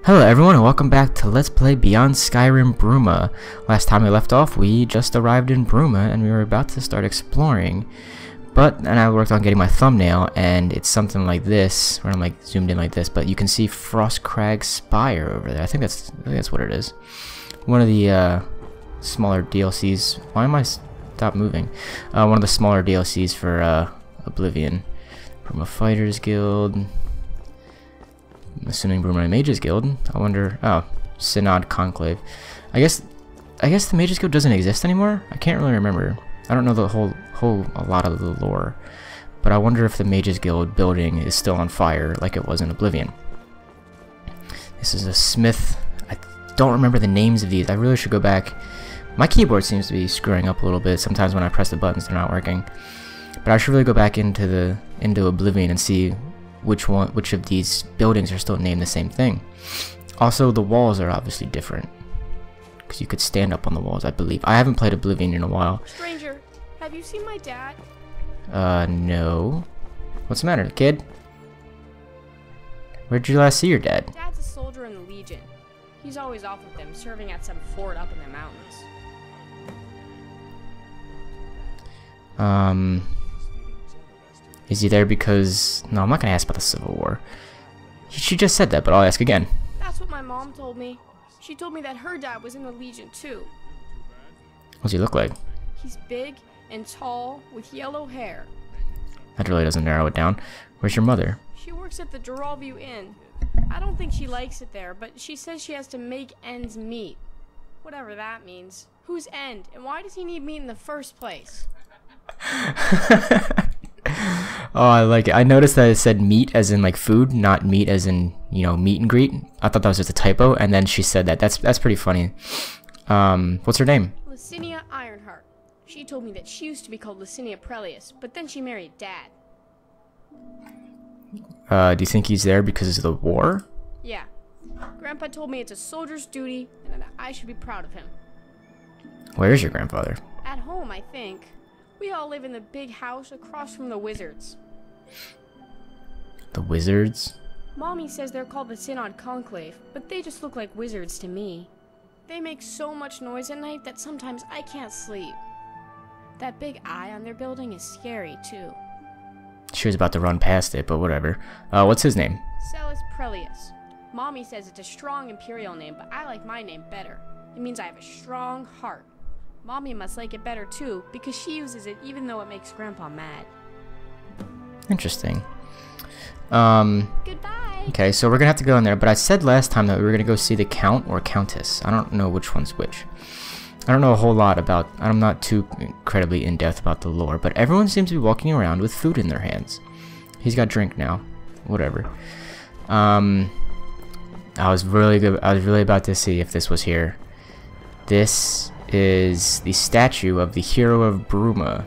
Hello everyone and welcome back to Let's Play Beyond Skyrim Bruma. Last time we left off, we just arrived in Bruma and we were about to start exploring. And I worked on getting my thumbnail and it's something like this, where I'm like zoomed in like this, but you can see Frostcrag Spire over there. I think that's what it is. One of the smaller DLCs. Why am I stop moving? One of the smaller DLCs for Oblivion. Bruma Fighters Guild. I'm assuming Bruma Mages Guild. I wonder. Oh, Synod Conclave. I guess the Mages Guild doesn't exist anymore. I can't really remember. I don't know the a lot of the lore, but I wonder if the Mages Guild building is still on fire like it was in Oblivion. This is a smith. I don't remember the names of these. I really should go back. My keyboard seems to be screwing up a little bit. Sometimes when I press the buttons, they're not working. But I should really go back into Oblivion and see which of these buildings are still named the same thing. Also, the walls are obviously different because you could stand up on the walls, I believe. I haven't played Oblivion in a while. Stranger, have you seen my dad? No. What's the matter, kid? Where'd you last see your dad? Dad's a soldier in the Legion. He's always off with them, serving at some fort up in the mountains. Is he there because... No, I'm not gonna ask about the Civil War. She just said that, but I'll ask again. That's what my mom told me. She told me that her dad was in the Legion too. What's he look like? He's big and tall with yellow hair. That really doesn't narrow it down. Where's your mother? She works at the Geralview Inn. I don't think she likes it there, but she says she has to make ends meet. Whatever that means. Whose end? And why does he need meat in the first place? Oh, I like it. I noticed that it said meat as in like food, not meat as in, you know, meet and greet. I thought that was just a typo, and then she said that. That's pretty funny. What's her name? Licinia Ironheart. She told me that she used to be called Licinia Prelius, but then she married Dad. Do you think he's there because of the war? Yeah. Grandpa told me it's a soldier's duty, and that I should be proud of him. Where is your grandfather? At home, I think. We all live in the big house across from the wizards. The wizards? Mommy says they're called the Synod Conclave, but they just look like wizards to me. They make so much noise at night that sometimes I can't sleep. That big eye on their building is scary, too. She was about to run past it, but whatever. What's his name? Celis Prelius. Mommy says it's a strong imperial name, but I like my name better. It means I have a strong heart. Mommy must like it better too, because she uses it even though it makes Grandpa mad. Interesting. Goodbye! Okay, so we're gonna have to go in there, but I said last time that we were gonna go see the Count or Countess. I don't know which one's which. I don't know a whole lot about... I'm not too incredibly in-depth about the lore, but everyone seems to be walking around with food in their hands. He's got drink now. Whatever. I was really about to see if this was here. This is the statue of the hero of Bruma.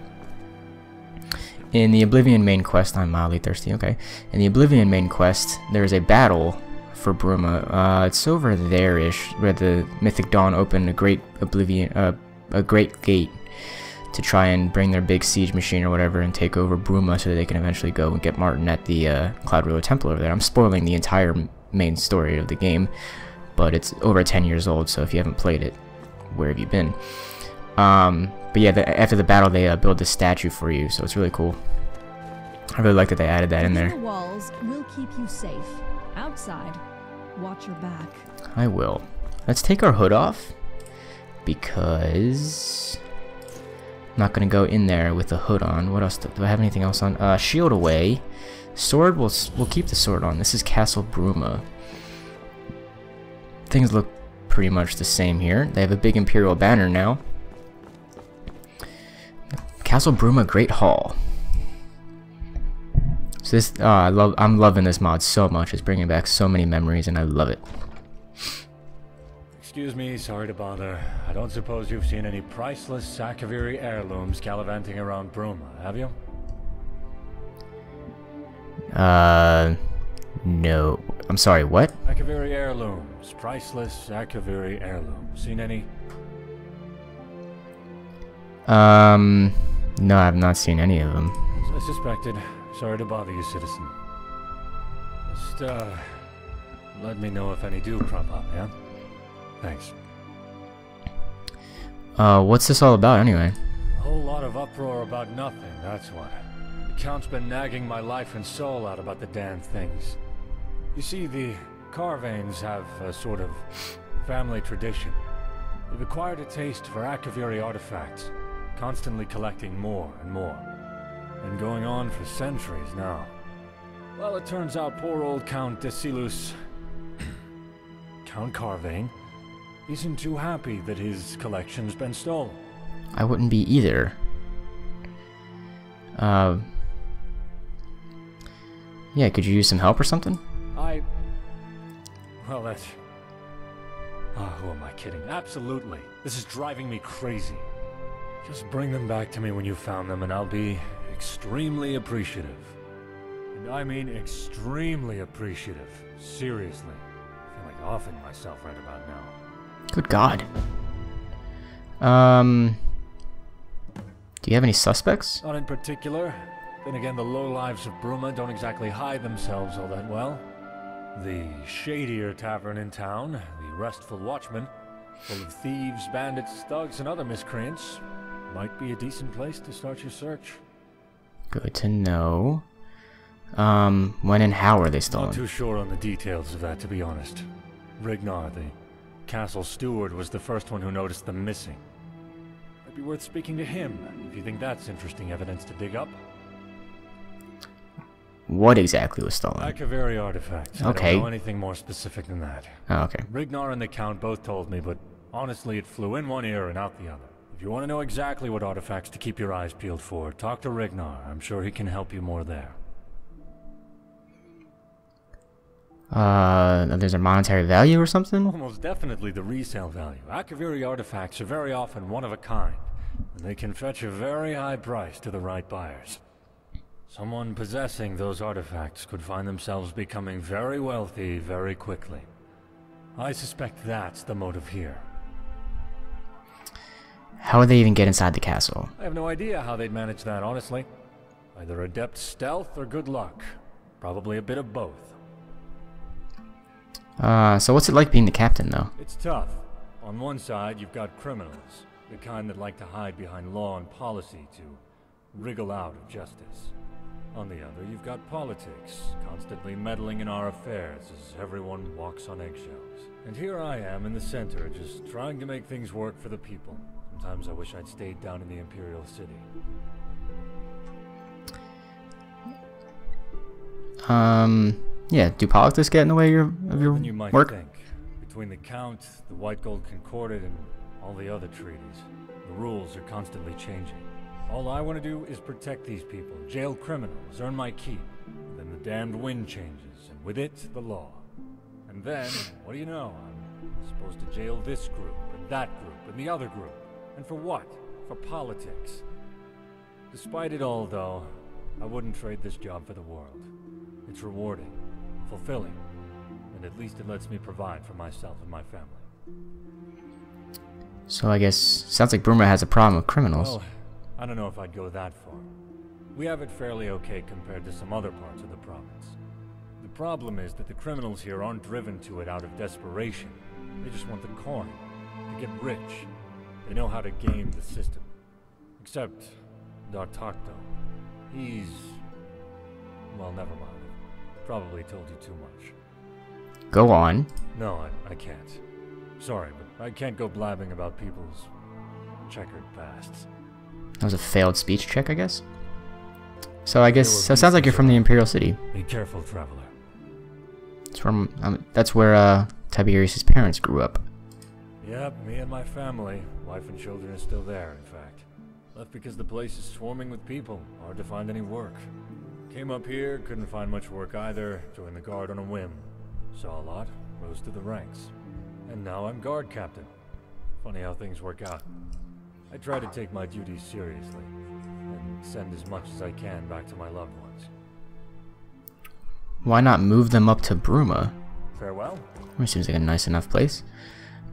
In the Oblivion main quest, I'm mildly thirsty, okay. In the Oblivion main quest, there's a battle for Bruma. It's over there-ish, where the Mythic Dawn opened a great a great gate to try and bring their big siege machine or whatever and take over Bruma so that they can eventually go and get Martin at the Cloud Ruler Temple over there. I'm spoiling the entire main story of the game, but it's over 10 years old, so if you haven't played it, where have you been? But yeah, after the battle they build this statue for you, so it's really cool. I really like that they added that in there. The walls will keep you safe. Outside, watch your back. I will. Let's take our hood off, because I'm not gonna go in there with the hood on. What else? Do I have anything else on? Shield away. Sword, we'll keep the sword on. This is Castle Bruma. Things look pretty much the same here. They have a big Imperial banner now. Castle Bruma Great Hall. So this, I'm loving this mod so much. It's bringing back so many memories, and I love it. Excuse me, sorry to bother. I don't suppose you've seen any priceless Sakaviri heirlooms gallivanting around Bruma, have you? No. I'm sorry, what? Sakaviri heirlooms. Priceless Sakaviri heirlooms. Seen any? No, I've not seen any of them. As I suspected. Sorry to bother you, citizen. Just, Let me know if any do crop up, yeah? Thanks. What's this all about anyway? A whole lot of uproar about nothing, that's what. The Count's been nagging my life and soul out about the damn things. You see, the Carvanes have a sort of family tradition. They've acquired a taste for Akaviri artifacts, constantly collecting more and more. Been going on for centuries now. Well, it turns out poor old Count Desilus, Count Carvane, isn't too happy that his collection's been stolen. I wouldn't be either. Yeah, could you use some help or something? Well, that's... Oh, who am I kidding? Absolutely. This is driving me crazy. Just bring them back to me when you found them and I'll be extremely appreciative. And I mean extremely appreciative. Seriously. I feel like offing myself right about now. Good God. Do you have any suspects? Not in particular. Then again, the lowlives of Bruma don't exactly hide themselves all that well. The shadier tavern in town, the Restful Watchman, full of thieves, bandits, thugs, and other miscreants, might be a decent place to start your search. Good to know. When and how are they stolen? Not too sure on the details of that, to be honest. Rignar, the castle steward, was the first one who noticed them missing. Might be worth speaking to him, if you think that's interesting evidence to dig up. What exactly was stolen? Akaviri artifacts. Okay. I don't know anything more specific than that. Oh, okay. Rignar and the Count both told me, but honestly it flew in one ear and out the other. If you want to know exactly what artifacts to keep your eyes peeled for, talk to Rignar. I'm sure he can help you more there. There's a monetary value or something? Almost definitely the resale value. Akaviri artifacts are very often one of a kind, and they can fetch a very high price to the right buyers. Someone possessing those artifacts could find themselves becoming very wealthy very quickly. I suspect that's the motive here. How would they even get inside the castle? I have no idea how they'd manage that, honestly. Either adept stealth or good luck. Probably a bit of both. So what's it like being the captain, though? It's tough. On one side, you've got criminals, the kind that like to hide behind law and policy to wriggle out of justice. On the other, you've got politics, constantly meddling in our affairs as everyone walks on eggshells. And here I am in the center, just trying to make things work for the people. Sometimes I wish I'd stayed down in the Imperial City. Yeah, do politics get in the way of your Than you might work? think. Between the Count, the White Gold Concordat, and all the other treaties, the rules are constantly changing. All I want to do is protect these people, jail criminals, earn my keep. Then the damned wind changes, and with it, the law. And then, what do you know? I'm supposed to jail this group, and that group, and the other group. And for what? For politics. Despite it all, though, I wouldn't trade this job for the world. It's rewarding, fulfilling, and at least it lets me provide for myself and my family. So I guess, sounds like Bruma has a problem with criminals. Well, I don't know if I'd go that far. We have it fairly okay compared to some other parts of the province. The problem is that the criminals here aren't driven to it out of desperation. They just want the coin, to get rich. They know how to game the system. Except Dartakto. He's... well, never mind. Probably told you too much. Go on. No, I can't. Sorry, but I can't go blabbing about people's checkered pasts. That was a failed speech check, I guess. So I guess, so it sounds like you're from the Imperial City. Be careful, traveler. It's from, that's where, Tiberius' parents grew up. Yep, me and my family. Wife and children are still there, in fact. Left because the place is swarming with people. Hard to find any work. Came up here, couldn't find much work either. Joined the guard on a whim. Saw a lot, rose to the ranks. And now I'm guard captain. Funny how things work out. I try to take my duties seriously, and send as much as I can back to my loved ones. Why not move them up to Bruma? Farewell? Which seems like a nice enough place.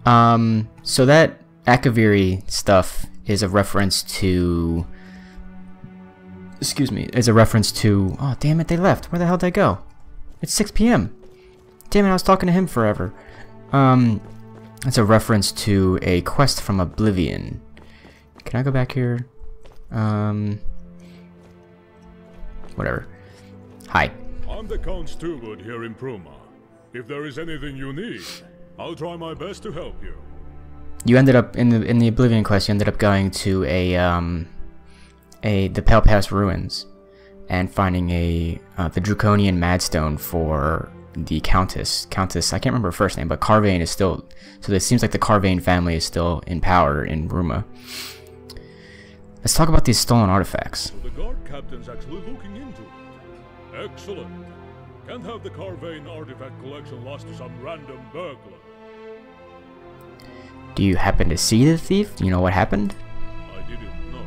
So that Akaviri stuff is a reference to... Excuse me, is a reference to... Oh, damn it, they left. Where the hell did they go? It's 6 p.m. Damn it, I was talking to him forever. That's a reference to a quest from Oblivion. Can I go back here? Whatever. Hi. I'm the Count Steward here in Bruma. If there is anything you need, I'll try my best to help you. You ended up in the Oblivion quest. You ended up going to the Pale Pass ruins and finding the Draconian Madstone for the Countess. I can't remember her first name, but Carvane is still. So it seems like the Carvane family is still in power in Bruma. Let's talk about these stolen artifacts. So the guard captain's actually looking into it. Excellent. Can't have the Carvane artifact collection lost to some random burglar. Do you happen to see the thief? Do you know what happened? I didn't know.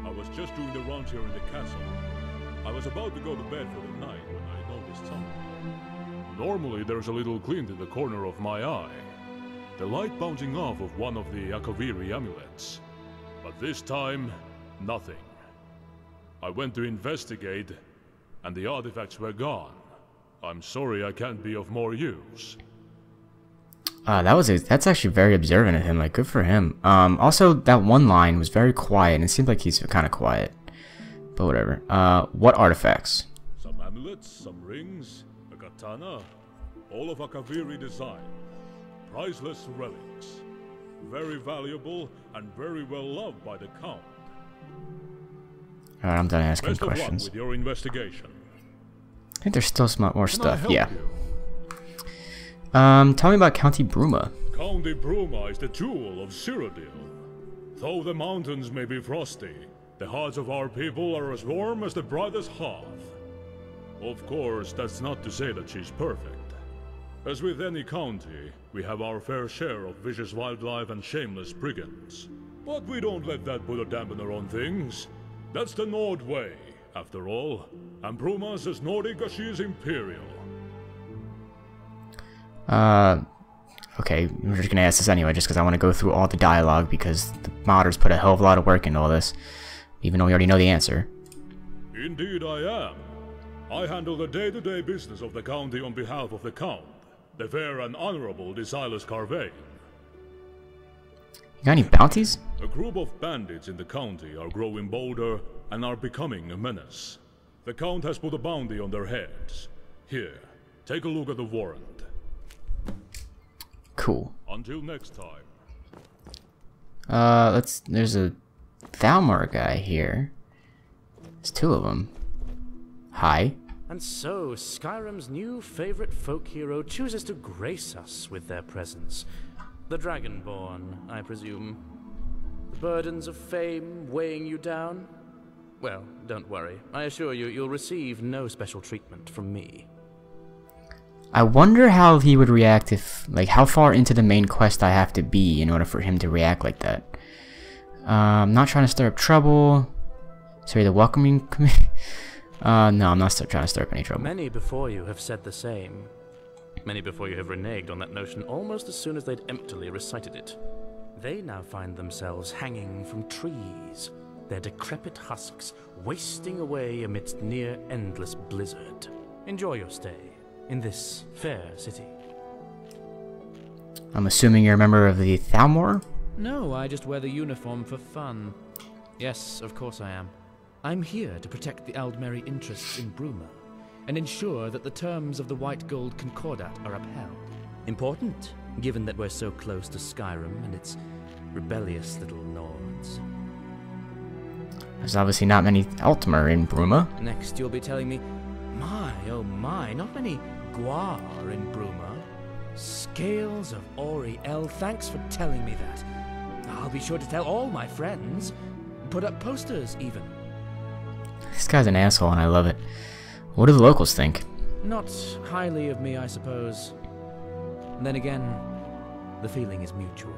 I was just doing the rounds here in the castle. I was about to go to bed for the night when I noticed something. Normally there's a little glint in the corner of my eye. The light bouncing off of one of the Akaviri amulets. But this time, nothing. I went to investigate, and the artifacts were gone. I'm sorry I can't be of more use. That's actually very observant of him. Like, good for him. Also, that one line was very quiet, and it seemed like he's kind of quiet. But whatever. What artifacts? Some amulets, some rings, a katana, all of Akaviri design. Priceless relics. Very valuable and very well loved by the Count. Alright, I'm done asking Best questions. of luck with your investigation. I think there's still some more stuff. Yeah. You? Tell me about County Bruma. County Bruma is the jewel of Cyrodiil. Though the mountains may be frosty, the hearts of our people are as warm as the brightest hearth. Of course, that's not to say that she's perfect. As with any county, we have our fair share of vicious wildlife and shameless brigands. But we don't let that put a dampener on things. That's the Nord way, after all. And Bruma's as Nordic as she is imperial. Okay, we're just gonna ask this anyway, just because I want to go through all the dialogue, because the modders put a hell of a lot of work into all this, even though we already know the answer. Indeed I am. I handle the day-to-day business of the county on behalf of the Count, the fair and honorable Silas Carvane. You got any bounties? A group of bandits in the county are growing bolder and are becoming a menace. The Count has put a bounty on their heads. Here, take a look at the warrant. Cool. Until next time. There's a Thalmor guy here. There's two of them. Hi. And so, Skyrim's new favorite folk hero chooses to grace us with their presence. The Dragonborn, I presume. The burdens of fame weighing you down? Well, don't worry. I assure you, you'll receive no special treatment from me. I wonder how he would react if, like, how far into the main quest I have to be in order for him to react like that. I'm not trying to stir up trouble. Sorry, the welcoming committee. No, I'm not trying to stir up any trouble. Many before you have said the same. Many before you have reneged on that notion almost as soon as they'd emptily recited it. They now find themselves hanging from trees, their decrepit husks wasting away amidst near-endless blizzard. Enjoy your stay in this fair city. I'm assuming you're a member of the Thalmor? No, I just wear the uniform for fun. Yes, of course I am. I'm here to protect the Aldmeri interests in Bruma, and ensure that the terms of the White Gold Concordat are upheld. Important, given that we're so close to Skyrim and its rebellious little Nords. There's obviously not many Altmer in Bruma. Next you'll be telling me, my, oh my, not many Guar in Bruma. Scales of Oriel, thanks for telling me that. I'll be sure to tell all my friends. Put up posters, even. This guy's an asshole and I love it. What do the locals think? Not highly of me, I suppose. Then again, the feeling is mutual.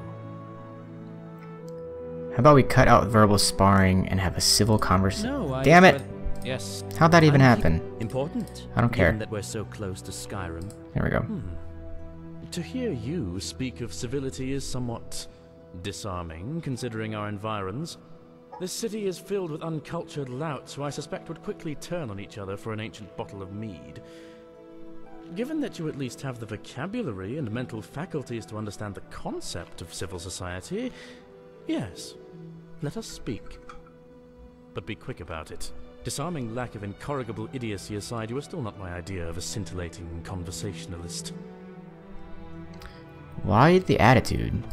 How about we cut out verbal sparring and have a civil conversation? No, Damn it! Yes. How'd that even happen? Important. I don't care. Given that we're so close to Skyrim. There we go. To hear you speak of civility is somewhat disarming, considering our environs. This city is filled with uncultured louts who I suspect would quickly turn on each other for an ancient bottle of mead. given that you at least have the vocabulary and mental faculties to understand the concept of civil society, yes, let us speak. But be quick about it. Disarming lack of incorrigible idiocy aside, you are still not my idea of a scintillating conversationalist. Why the attitude?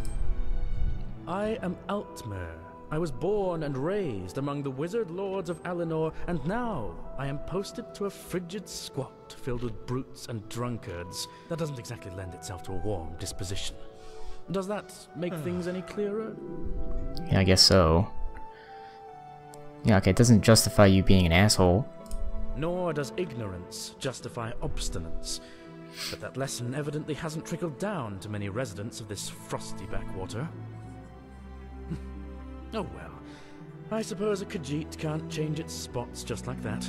I am Altmer. I was born and raised among the wizard lords of Alinor, and now I am posted to a frigid squat filled with brutes and drunkards. That doesn't exactly lend itself to a warm disposition. Does that make things any clearer? Yeah, I guess so. Yeah, okay, it doesn't justify you being an asshole. Nor does ignorance justify obstinance. But that lesson evidently hasn't trickled down to many residents of this frosty backwater. Oh well, I suppose a Khajiit can't change its spots just like that.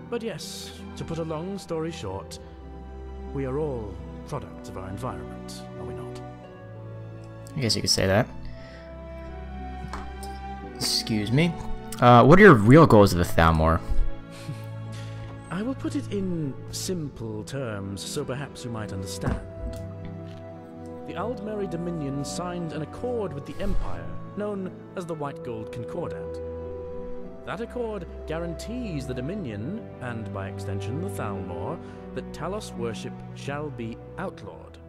But yes, to put a long story short, we are all products of our environment, are we not? I guess you could say that. Excuse me. What are your real goals of the Thalmor? I will put it in simple terms, so perhaps you might understand. The Aldmeri Dominion signed an accord with the Empire, known as the White Gold Concordat. That accord guarantees the Dominion, and by extension the Thalmor, that Talos worship shall be outlawed.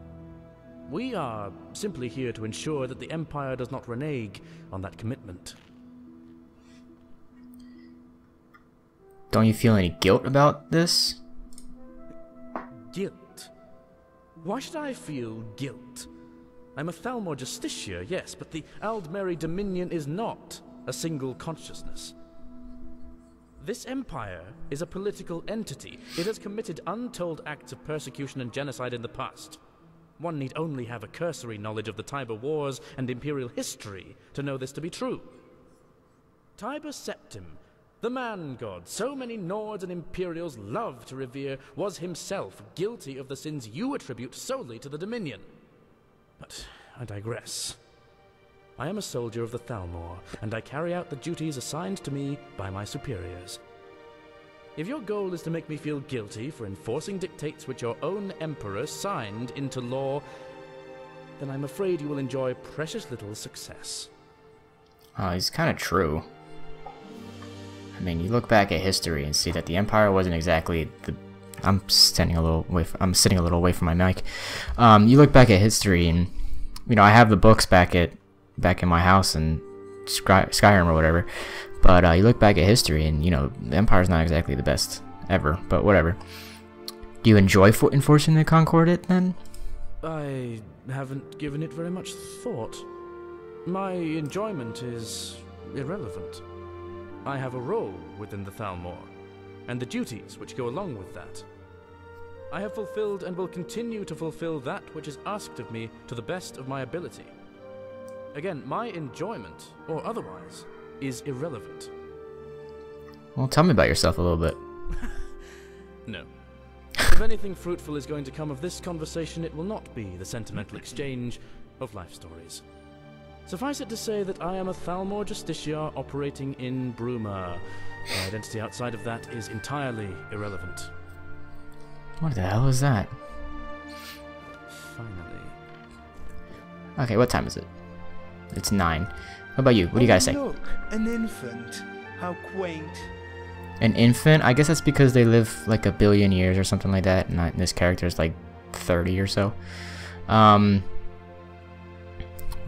We are simply here to ensure that the Empire does not renege on that commitment. Don't you feel any guilt about this? Guilt? Why should I feel guilt? I'm a Thalmor Justicia, yes, but the Aldmeri Dominion is not a single consciousness. This empire is a political entity. It has committed untold acts of persecution and genocide in the past. One need only have a cursory knowledge of the Tiber Wars and Imperial history to know this to be true. Tiber Septim, the man-god so many Nords and Imperials love to revere, was himself guilty of the sins you attribute solely to the Dominion. But I digress. I am a soldier of the Thalmor, and I carry out the duties assigned to me by my superiors. If your goal is to make me feel guilty for enforcing dictates which your own emperor signed into law, then I'm afraid you will enjoy precious little success. Oh, it's kind of true. I mean, you look back at history and see that the Empire wasn't exactly the... I'm sitting a little away from my mic. You look back at history, and you know I have the books back in my house and Skyrim or whatever. But you look back at history, and you know the Empire's not exactly the best ever. But whatever. Do you enjoy enforcing the Concordat then? I haven't given it very much thought. My enjoyment is irrelevant. I have a role within the Thalmor, and the duties which go along with that. I have fulfilled and will continue to fulfill that which is asked of me to the best of my ability. Again, my enjoyment, or otherwise, is irrelevant. Well, tell me about yourself a little bit. No. If anything fruitful is going to come of this conversation, it will not be the sentimental exchange of life stories. Suffice it to say that I am a Thalmor Justicia operating in Bruma. My identity outside of that is entirely irrelevant. What the hell is that? Finally. Okay, what time is it? It's 9. What about you? What do you gotta say? Look, an infant. How quaint. An infant? I guess that's because they live like 1 billion years or something like that, and this character is like 30 or so. I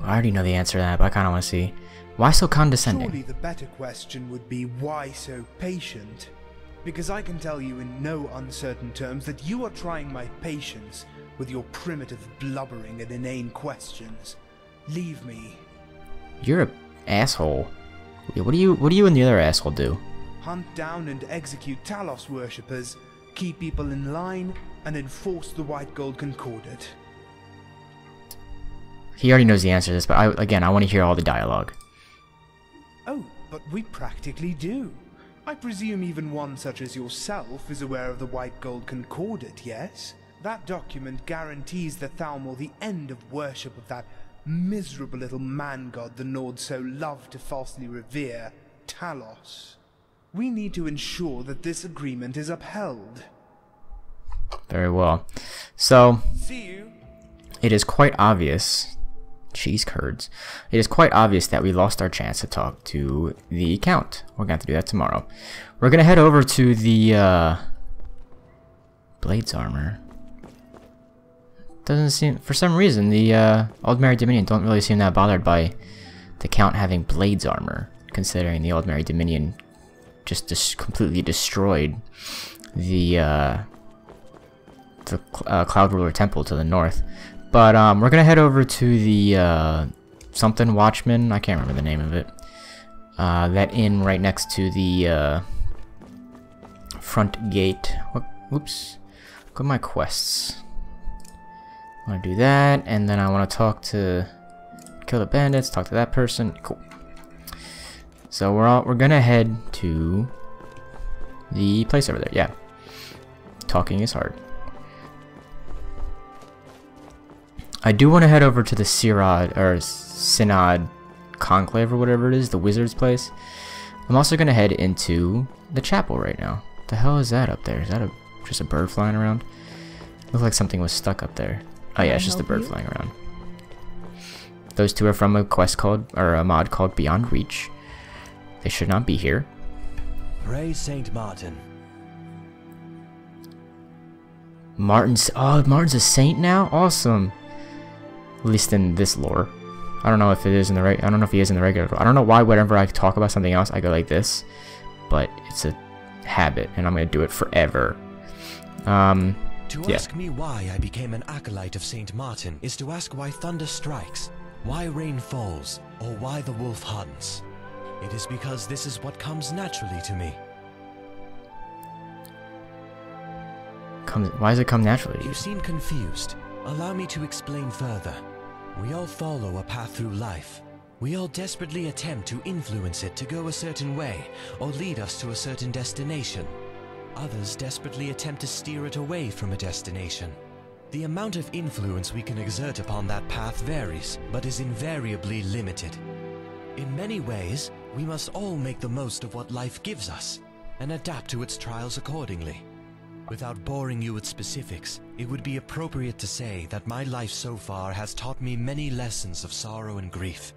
already know the answer to that, but I kind of want to see. Why so condescending? Surely the better question would be, why so patient? Because I can tell you in no uncertain terms that you are trying my patience with your primitive blubbering and inane questions. Leave me. You're a asshole. What do you and the other asshole do? Hunt down and execute Talos worshippers, keep people in line, and enforce the White Gold Concordat. He already knows the answer to this, but I want to hear all the dialogue. Oh, but we practically do. I presume even one such as yourself is aware of the White Gold Concordat, yes? That document guarantees the Thalmor the end of worship of that miserable little man-god the Nords so love to falsely revere, Talos. We need to ensure that this agreement is upheld. Very well. So, See you. it is quite obvious. Cheese curds. It is quite obvious that we lost our chance to talk to the Count. We're going to have to do that tomorrow. We're going to head over to the Blades Armor. Doesn't seem, for some reason, the Aldmeri Dominion don't really seem that bothered by the Count having Blades Armor, considering the Aldmeri Dominion just completely destroyed the Cloud Ruler Temple to the north. But we're gonna head over to the something Watchman. I can't remember the name of it. That inn right next to the front gate. Whoops. Go to my quests. I want to do that, and then I want to talk to kill the bandits. Talk to that person. Cool. So we're gonna head to the place over there. Yeah. Talking is hard. I do want to head over to the Synod Conclave or whatever it is, the wizard's place. I'm also going to head into the chapel right now. The hell is that up there? Is that just a bird flying around? Looks like something was stuck up there. Oh yeah, it's just a bird flying around. Those two are from a quest called, or a mod called Beyond Reach. They should not be here. Praise Saint Martin. Martin's a saint now? Awesome. At least in this lore. I don't know if it is in the I don't know if he is in the regular. I don't know why whenever I talk about something else I go like this, but it's a habit and I'm gonna do it forever. To ask me why I became an acolyte of Saint Martin is to ask why thunder strikes, why rain falls, or why the wolf hunts. It is because this is what comes naturally to me. Why does it come naturally? You seem confused. Allow me to explain further. We all follow a path through life. We all desperately attempt to influence it to go a certain way, or lead us to a certain destination. Others desperately attempt to steer it away from a destination. The amount of influence we can exert upon that path varies, but is invariably limited. In many ways, we must all make the most of what life gives us, and adapt to its trials accordingly. Without boring you with specifics, it would be appropriate to say that my life so far has taught me many lessons of sorrow and grief.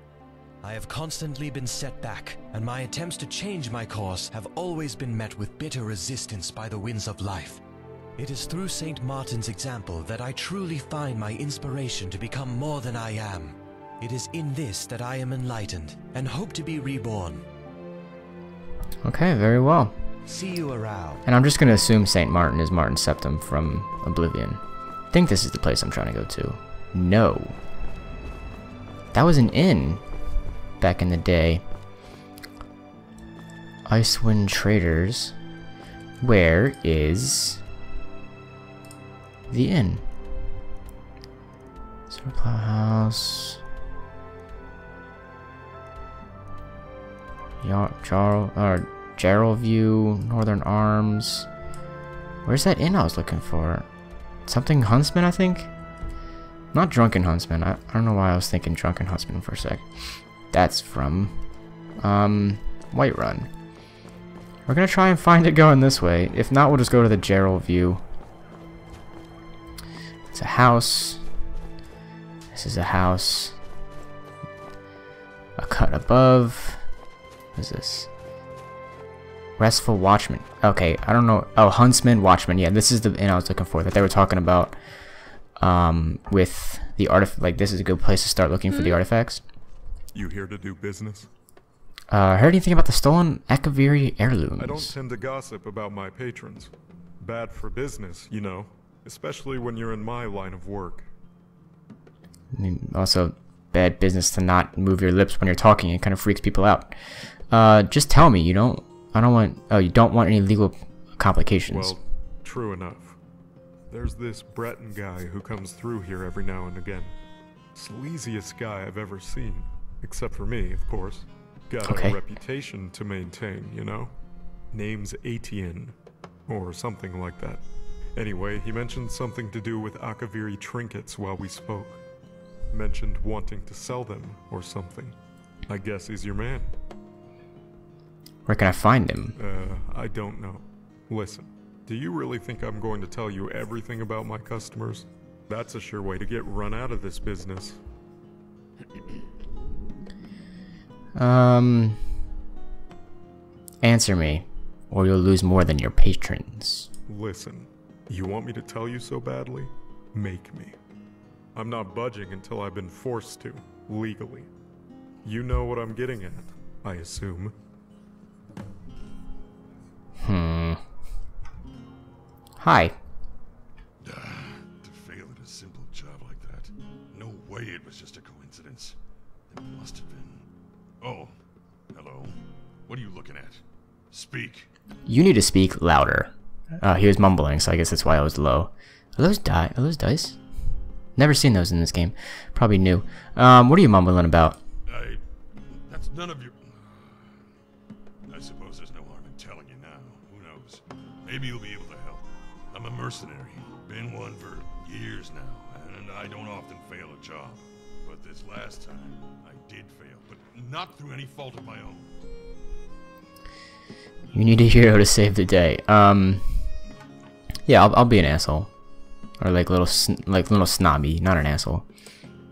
I have constantly been set back, and my attempts to change my course have always been met with bitter resistance by the winds of life. It is through Saint Martin's example that I truly find my inspiration to become more than I am. It is in this that I am enlightened, and hope to be reborn. Okay, very well. See you around. And I'm just going to assume St. Martin is Martin Septim from Oblivion. I think this is the place I'm trying to go to. No. That was an inn back in the day. Icewind Traders. Where is the inn? Silverplow House. Gerald View, Northern Arms. Where's that inn I was looking for? Something Huntsman, I think? Not Drunken Huntsman. I don't know why I was thinking Drunken Huntsman for a sec. That's from Whiterun. We're gonna try and find it going this way. If not, we'll just go to the Gerald View. It's a house. This is a house. A cut above. What is this? Restful Watchman. Okay, I don't know. Oh, Huntsman, Watchman. Yeah, this is the inn I was looking for that they were talking about. With the artifact. Like, this is a good place to start looking for the artifacts. You here to do business? Heard anything about the stolen Akaviri heirlooms? I don't tend to gossip about my patrons. Bad for business, you know. Especially when you're in my line of work. I mean, also, bad business to not move your lips when you're talking. It kind of freaks people out. Just tell me. You don't want any legal complications. Well, true enough. There's this Breton guy who comes through here every now and again. Sleaziest guy I've ever seen. Except for me, of course. Got a reputation to maintain, you know? Name's Etienne. Or something like that. Anyway, he mentioned something to do with Akaviri trinkets while we spoke. Mentioned wanting to sell them, or something. I guess he's your man. Where can I find him? I don't know. Listen, Do you really think I'm going to tell you everything about my customers? That's a sure way to get run out of this business. Answer me, or you'll lose more than your patrons. Listen, you want me to tell you so badly? Make me. I'm not budging until I've been forced to, legally. You know what I'm getting at, I assume. Hi. To fail at a simple job like that. No way it was just a coincidence. It must have been. Oh, hello. What are you looking at? Speak. You need to speak louder. He was mumbling, so I guess that's why I was low. Are those dice? Never seen those in this game. Probably new. What are you mumbling about? That's none of your... I suppose there's no harm in telling you now. Who knows? Maybe you'll be able to help. I'm a mercenary. Been one for years now, and I don't often fail a job. But this last time, I did fail, but not through any fault of my own. You need a hero to save the day. Yeah, I'll be an asshole. Or like little snobby, not an asshole.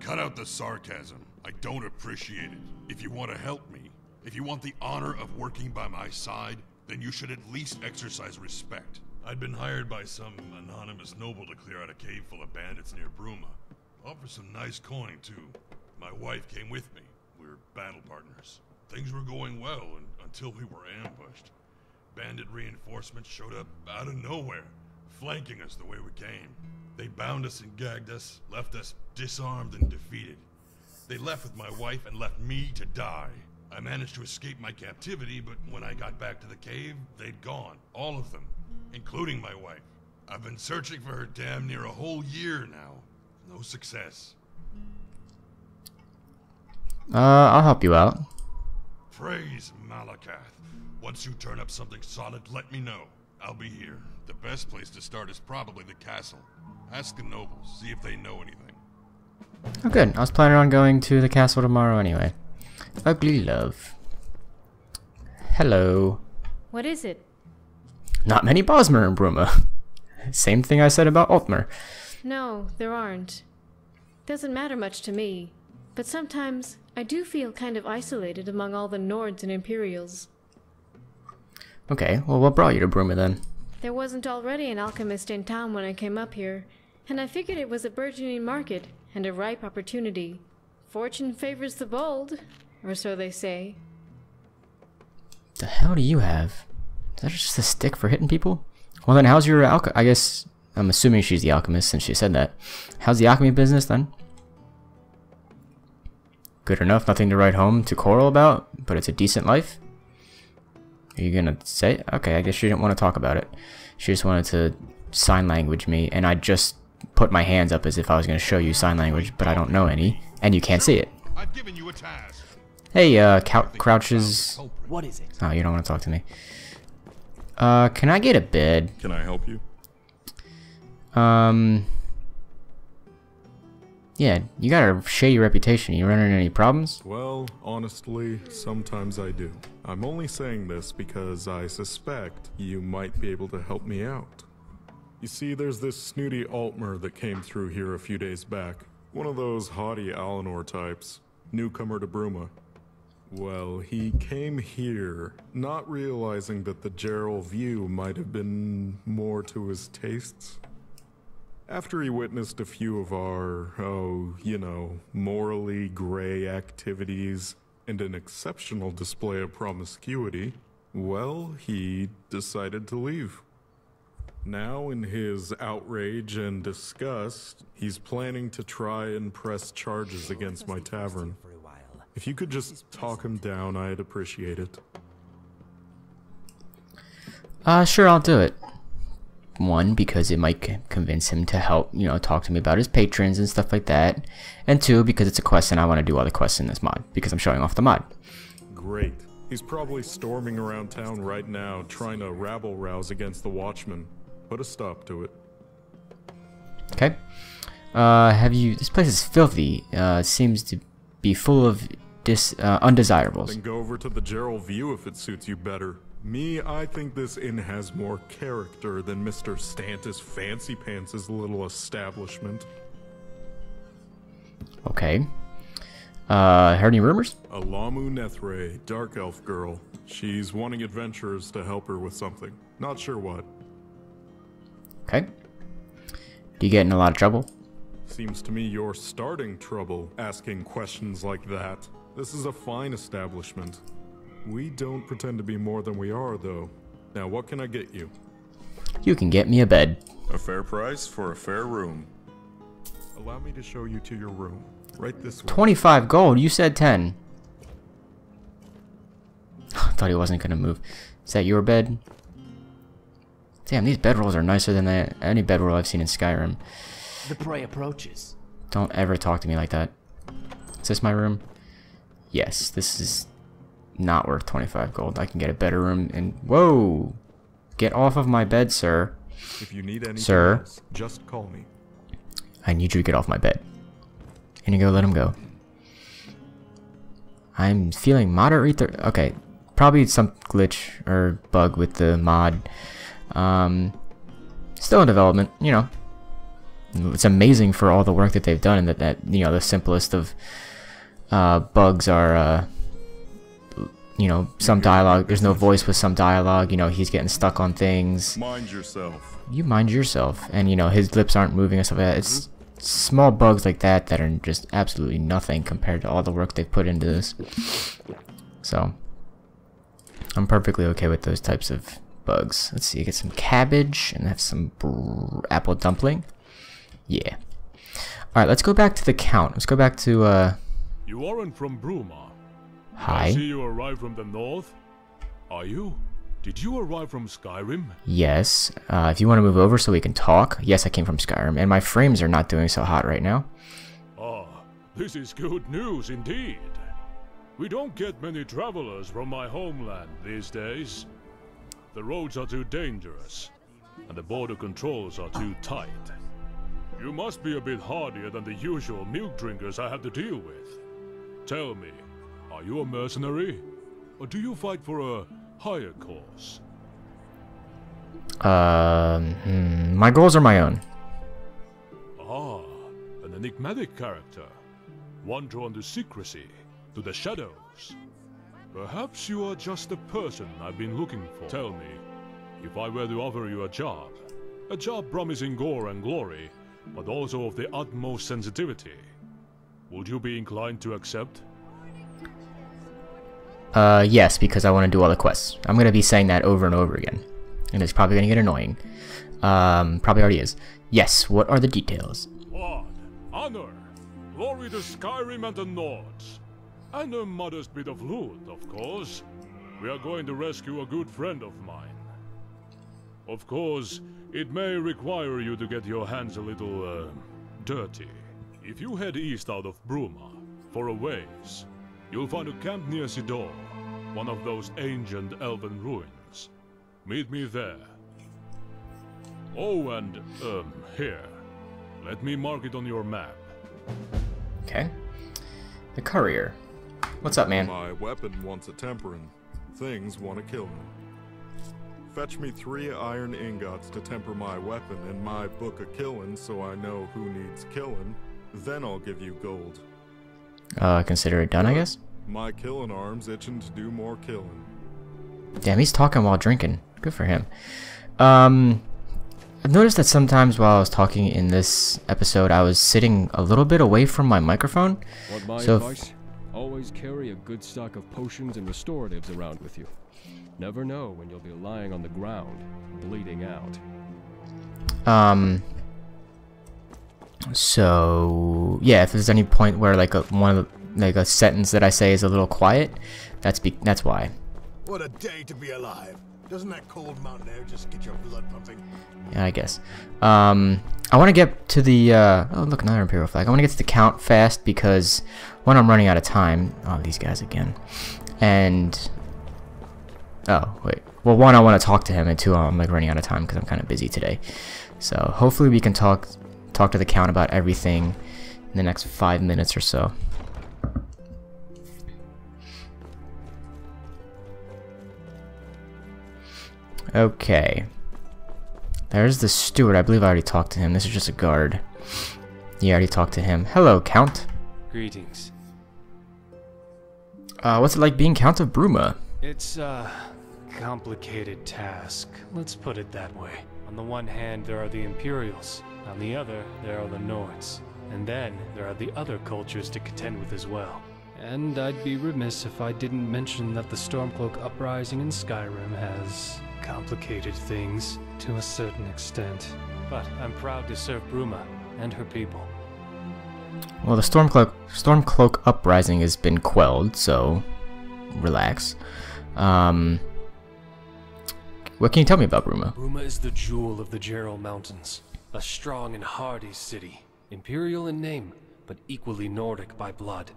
Cut out the sarcasm. I don't appreciate it. If you want to help me, if you want the honor of working by my side, then you should at least exercise respect. I'd been hired by some anonymous noble to clear out a cave full of bandits near Bruma. Offer some nice coin, too. My wife came with me. We're battle partners. Things were going well until we were ambushed. Bandit reinforcements showed up out of nowhere, flanking us the way we came. They bound us and gagged us, left us disarmed and defeated. They left with my wife and left me to die. I managed to escape my captivity, but when I got back to the cave, they'd gone. All of them, including my wife. I've been searching for her damn near a whole year now. No success. I'll help you out. Praise Malakath. Once you turn up something solid, let me know. I'll be here. The best place to start is probably the castle. Ask the nobles, see if they know anything. Oh good, I was planning on going to the castle tomorrow anyway. Ugly love. Hello. What is it? Not many Bosmer in Bruma. Same thing I said about Altmer. No, there aren't. Doesn't matter much to me. But sometimes I do feel kind of isolated among all the Nords and Imperials. Okay, well what brought you to Bruma then? There wasn't already an alchemist in town when I came up here, and I figured it was a burgeoning market and a ripe opportunity. Fortune favors the bold, or so they say. The hell do you have? Is that just a stick for hitting people? Well then how's your I guess, I'm assuming she's the alchemist since she said that. How's the alchemy business then? Good enough, nothing to write home to Coral about, but it's a decent life? Are you gonna say? Okay, I guess she didn't want to talk about it. She just wanted to sign language me, and I just put my hands up as if I was gonna show you sign language, but I don't know any, and you can't see it. I've given you a task. Hey, Crouches. What is it? Oh, you don't want to talk to me. Can I get a bed? Can I help you? Yeah, you got a shady reputation. You running any problems? Well, honestly, sometimes I do. I'm only saying this because I suspect you might be able to help me out. You see, there's this snooty Altmer that came through here a few days back. One of those haughty Alinor types. Newcomer to Bruma. Well, he came here, not realizing that the Gerald view might have been more to his tastes. After he witnessed a few of our, morally gray activities and an exceptional display of promiscuity, well, he decided to leave. Now, in his outrage and disgust, he's planning to try and press charges against my tavern. If you could just talk him down, I'd appreciate it. Sure, I'll do it. One, because it might convince him to help, talk to me about his patrons and stuff like that. And two, because it's a quest and I want to do other quests in this mod, because I'm showing off the mod. Great. He's probably storming around town right now, trying to rabble-rouse against the Watchmen. Put a stop to it. Okay. This place is filthy. Seems to be full of undesirables. Then go over to the Gerald view if it suits you better. Me, I think this inn has more character than Mr. Stantis Fancy Pants' little establishment. Okay. Heard any rumors? Alamu Nethre, dark elf girl. She's wanting adventurers to help her with something. Not sure what. Okay. Do you get in a lot of trouble? Seems to me you're starting trouble asking questions like that. This is a fine establishment. We don't pretend to be more than we are, though. Now, what can I get you? You can get me a bed. A fair price for a fair room. Allow me to show you to your room. Right this way. 25 gold. You said 10. I thought he wasn't gonna move. Is that your bed? Damn, these bedrolls are nicer than any bedroll I've seen in Skyrim. The prey approaches. Don't ever talk to me like that. Is this my room? Yes, this is not worth 25 gold. I can get a better room and... Whoa! Get off of my bed, sir. If you need anything sir, else, just call me. I need you to get off my bed. Inigo, let him go. I'm feeling moderately... Okay, probably some glitch or bug with the mod. Still in development, you know. It's amazing for all the work that they've done, and that you know, the simplest of bugs are you know, some dialogue. There's no voice with some dialogue. You know, he's getting stuck on things. Mind yourself. You mind yourself. And you know, his lips aren't moving and stuff like that. It's small bugs like that that are just absolutely nothing compared to all the work they've put into this. So I'm perfectly okay with those types of bugs. Let's see, get some cabbage and have some apple dumpling. Yeah. Alright, let's go back to the Count. Let's go back to, You aren't from Bruma. Hi. I see you arrived from the north. Are you? Did you arrive from Skyrim? Yes. If you want to move over so we can talk. Yes, I came from Skyrim, and my frames are not doing so hot right now. Ah, this is good news indeed. We don't get many travelers from my homeland these days. The roads are too dangerous, and the border controls are too tight. You must be a bit hardier than the usual milk drinkers I have to deal with. Tell me, are you a mercenary? Or do you fight for a higher cause? My goals are my own. Ah, an enigmatic character. One drawn to secrecy, to the shadows. Perhaps you are just the person I've been looking for. Tell me, if I were to offer you a job promising gore and glory, but also of the utmost sensitivity, would you be inclined to accept? Yes, because I want to do all the quests. I'm going to be saying that over and over again. And it's probably going to get annoying. Probably already is. Yes, what are the details? Blood, honor, glory to Skyrim and the Nords. And a modest bit of loot, of course. We are going to rescue a good friend of mine. Of course, it may require you to get your hands a little, dirty. If you head east out of Bruma, for a ways, you'll find a camp near Sidor, one of those ancient elven ruins. Meet me there. Oh, and, here. Let me mark it on your map. Okay. The courier. What's up, man? My weapon wants a tempering. Things want to kill me. Fetch me 3 iron ingots to temper my weapon and my book of killin' so I know who needs killin'. Then I'll give you gold. Consider it done, I guess? My killin' arm's itching to do more killin'. Damn, he's talking while drinking. Good for him. I've noticed that sometimes while I was talking in this episode, I was sitting a little bit away from my microphone. Want my advice? Always carry a good stock of potions and restoratives around with you. Never know when you'll be lying on the ground, bleeding out. So yeah, if there's any point where like a sentence that I say is a little quiet, that's why. What a day to be alive. Doesn't that cold mountain air just get your blood pumping? Yeah, I guess. I want to get to the oh look, another Imperial flag. I want to get to the Count fast because one, I'm running out of time. Oh, these guys again. And oh wait, well, one, I want to talk to him, and two, I'm like running out of time because I'm kind of busy today. So hopefully we can talk to the Count about everything in the next 5 minutes or so. Okay. There's the steward. I believe I already talked to him. This is just a guard. Yeah, I already talked to him. Hello, Count. Greetings. What's it like being Count of Bruma? It's a complicated task. Let's put it that way. On the one hand, there are the Imperials. On the other, there are the Nords. And then, there are the other cultures to contend with as well. And I'd be remiss if I didn't mention that the Stormcloak uprising in Skyrim has complicated things to a certain extent. But I'm proud to serve Bruma and her people. Well, the Stormcloak uprising has been quelled, so relax. What can you tell me about Bruma? Bruma is the jewel of the Gerald Mountains. A strong and hardy city. Imperial in name, but equally Nordic by blood.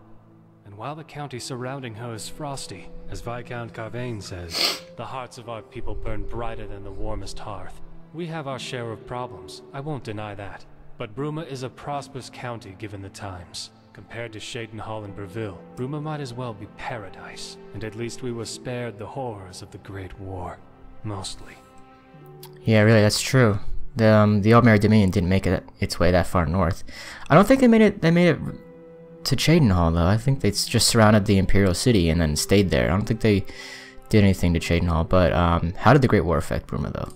And while the county surrounding her is frosty, as Viscount Carvain says, the hearts of our people burn brighter than the warmest hearth. We have our share of problems, I won't deny that. But Bruma is a prosperous county given the times. Compared to Shadenhall and Breville, Bruma might as well be paradise. And at least we were spared the horrors of the Great War. Mostly. Yeah, really, that's true. The Aldmeri Dominion didn't make it its way that far north. I don't think they made it to Shadenhall, though. I think they just surrounded the Imperial City and then stayed there. I don't think they did anything to Shadenhall, but how did the Great War affect Bruma, though?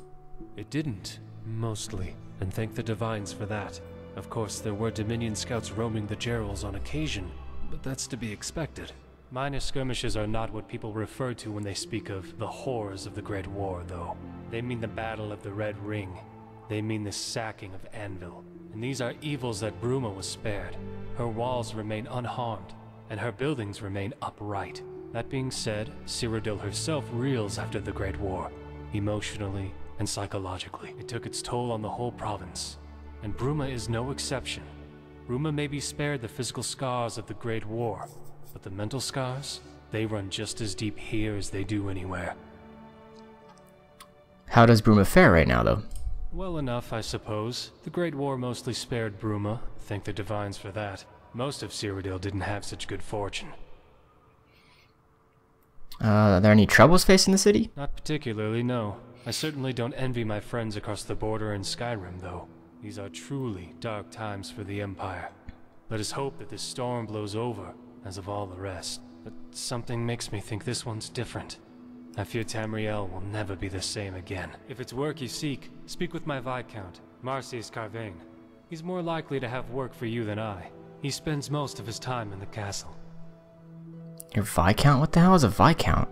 It didn't, mostly, and thank the Divines for that. Of course, there were Dominion scouts roaming the Gerals on occasion, but that's to be expected. Minor skirmishes are not what people refer to when they speak of the horrors of the Great War, though. They mean the Battle of the Red Ring. They mean the sacking of Anvil. And these are evils that Bruma was spared. Her walls remain unharmed, and her buildings remain upright. That being said, Cyrodiil herself reels after the Great War, emotionally and psychologically. It took its toll on the whole province, and Bruma is no exception. Bruma may be spared the physical scars of the Great War, but the mental scars, they run just as deep here as they do anywhere. How does Bruma fare right now, though? Well enough, I suppose. The Great War mostly spared Bruma. Thank the Divines for that. Most of Cyrodiil didn't have such good fortune. Are there any troubles facing the city? Not particularly, no. I certainly don't envy my friends across the border in Skyrim, though. These are truly dark times for the Empire. Let us hope that this storm blows over, as of all the rest. But something makes me think this one's different. I fear Tamriel will never be the same again. If it's work you seek, speak with my Viscount, Marcius Carvain. He's more likely to have work for you than I. He spends most of his time in the castle. Your Viscount? What the hell is a Viscount?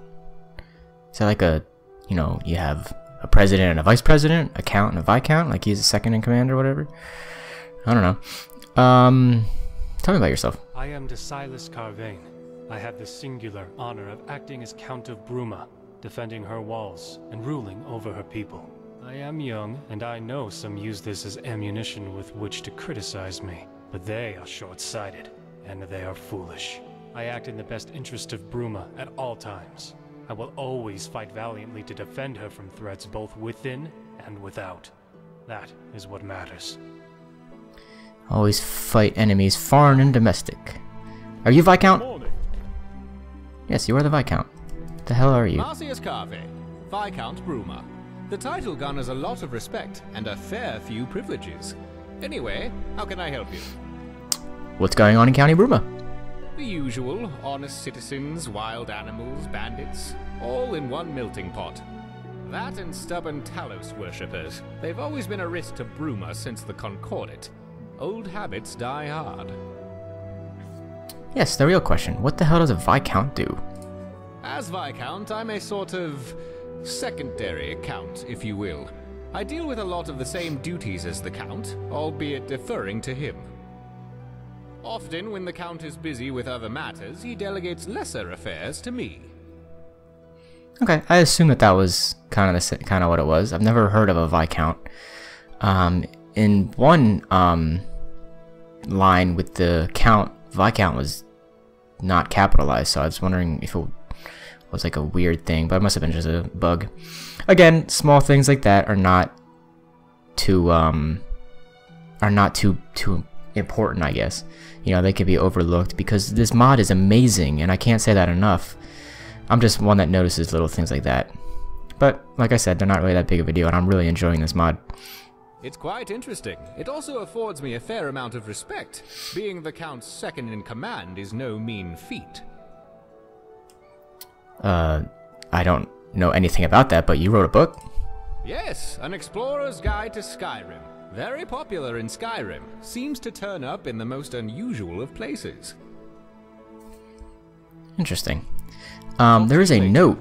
Is that like a, you know, you have a president and a vice president, a count and a Viscount? Like he's a second in command or whatever? I don't know. Tell me about yourself. I am Silas Carvain. I have the singular honor of acting as Count of Bruma, defending her walls and ruling over her people. I am young, and I know some use this as ammunition with which to criticize me, but they are short-sighted, and they are foolish. I act in the best interest of Bruma at all times. I will always fight valiantly to defend her from threats both within and without. That is what matters. Always fight enemies, foreign and domestic. Are you Viscount? Yes, you are the Viscount. The hell are you? Marcius Carvain, Viscount Bruma. The title garners a lot of respect and a fair few privileges. Anyway, how can I help you? What's going on in County Bruma? The usual, honest citizens, wild animals, bandits, all in one melting pot. That and stubborn Talos worshippers. They've always been a risk to Bruma since the Concordat. Old habits die hard. Yes, the real question. What the hell does a Viscount do? As Viscount, I'm a sort of secondary count, if you will. I deal with a lot of the same duties as the Count, albeit deferring to him. Often, when the Count is busy with other matters, he delegates lesser affairs to me. Okay, I assume that was kind of what it was. I've never heard of a Viscount. In one line with the Count, Viscount was not capitalized, so I was wondering if it was like a weird thing, but it must have been just a bug. Again, small things like that are not too important, I guess. You know, they could be overlooked because this mod is amazing, and I can't say that enough. I'm just one that notices little things like that. But like I said, they're not really that big of a deal, and I'm really enjoying this mod. It's quite interesting. It also affords me a fair amount of respect. Being the Count's second in command is no mean feat. I don't know anything about that, but you wrote a book? Yes, An Explorer's Guide to Skyrim. Very popular in Skyrim. Seems to turn up in the most unusual of places. Interesting. There is a note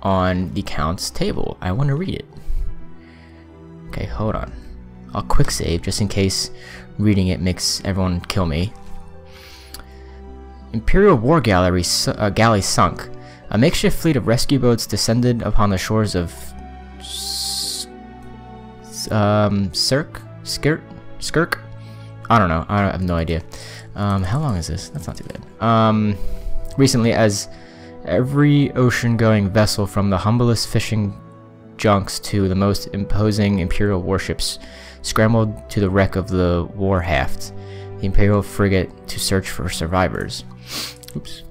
on the Count's table. I want to read it. Okay, hold on. I'll quick save just in case reading it makes everyone kill me. Imperial War Galley sunk. A makeshift fleet of rescue boats descended upon the shores of Skirk? I don't know. I have no idea. How long is this? That's not too bad. Recently, as every ocean-going vessel from the humblest fishing junks to the most imposing Imperial warships scrambled to the wreck of the Warhaft, the Imperial frigate, to search for survivors. Oops.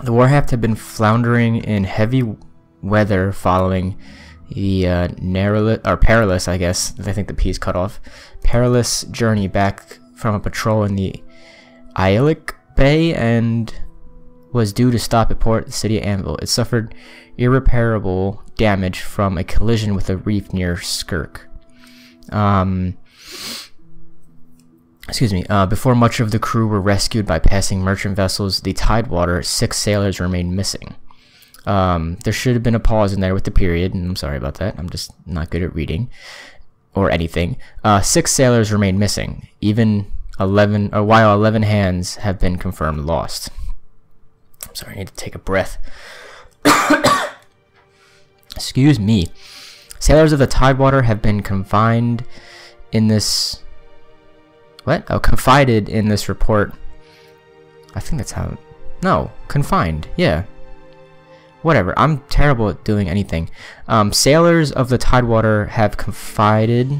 The Warhaft had been floundering in heavy weather following the perilous, I guess, I think the P is cut off, perilous journey back from a patrol in the Ailic Bay and was due to stop at port the city of Anvil. It suffered irreparable damage from a collision with a reef near Skirk. Before much of the crew were rescued by passing merchant vessels, the Tidewater, 6 sailors remained missing. There should have been a pause in there with the period, and I'm sorry about that. I'm just not good at reading or anything. 6 sailors remain missing, while 11 hands have been confirmed lost. I'm sorry, I need to take a breath. Excuse me. Sailors of the Tidewater have been confined in this... What? Oh, confided in this report. I think that's how... No, confined. Yeah. Whatever. I'm terrible at doing anything. Sailors of the Tidewater have confided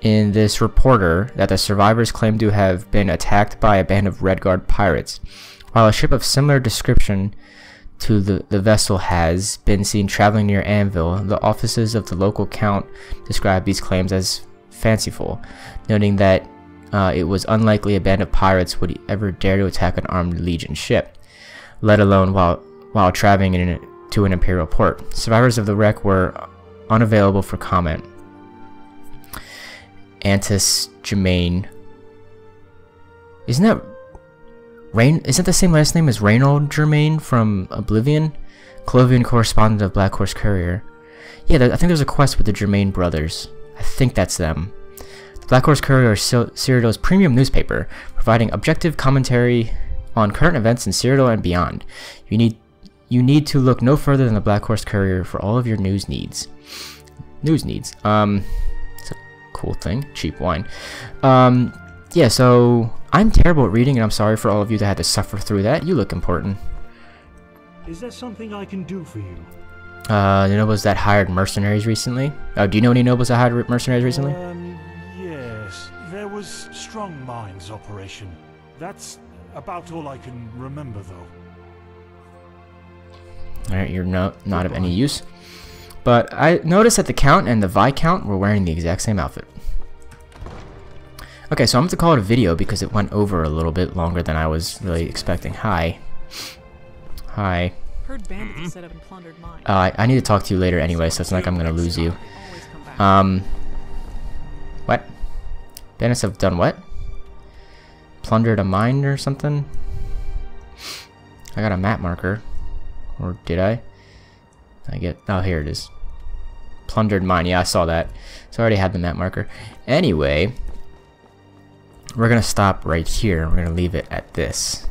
in this reporter that the survivors claim to have been attacked by a band of Redguard pirates. While a ship of similar description to the vessel has been seen traveling near Anvil, the offices of the local count describe these claims as fanciful, noting that it was unlikely a band of pirates would ever dare to attack an armed Legion ship, let alone while traveling to an Imperial port. Survivors of the wreck were unavailable for comment. Antis Germain. Isn't the same last name as Reynold Germain from Oblivion? Clovian correspondent of Black Horse Courier. Yeah, I think there's a quest with the Germain brothers. I think that's them. The Black Horse Courier is Cyrodiil's premium newspaper, providing objective commentary on current events in Cyrodiil and beyond. You need to look no further than the Black Horse Courier for all of your news needs. It's a cool thing. Cheap wine. Yeah, so I'm terrible at reading, and I'm sorry for all of you that had to suffer through that. You look important. Is there something I can do for you? The nobles that hired mercenaries recently. Do you know any nobles that hired mercenaries recently? Yes. There was Strong Minds operation. That's about all I can remember, though. Alright, you're not of any use. But I noticed that the Count and the Viscount were wearing the exact same outfit. Okay, so I'm going to call it a video because it went over a little bit longer than I was really expecting. Hi. Hi. Heard bandits set up and plundered mine. I need to talk to you later anyway, so it's not like I'm going to lose you. What? Bandits have done what? Plundered a mine or something? I got a map marker. Or did I? Oh, here it is. Plundered mine. Yeah, I saw that. So I already had the map marker. Anyway, we're going to stop right here. We're going to leave it at this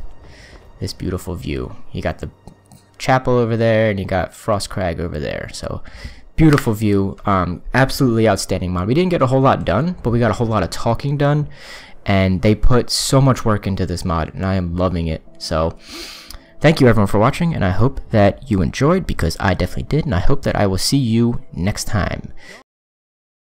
beautiful view. You got the chapel over there, and you got Frostcrag over there. So, beautiful view. Absolutely outstanding mod. We didn't get a whole lot done, but we got a whole lot of talking done. And they put so much work into this mod, and I am loving it. So, thank you everyone for watching, and I hope that you enjoyed, because I definitely did, and I hope that I will see you next time.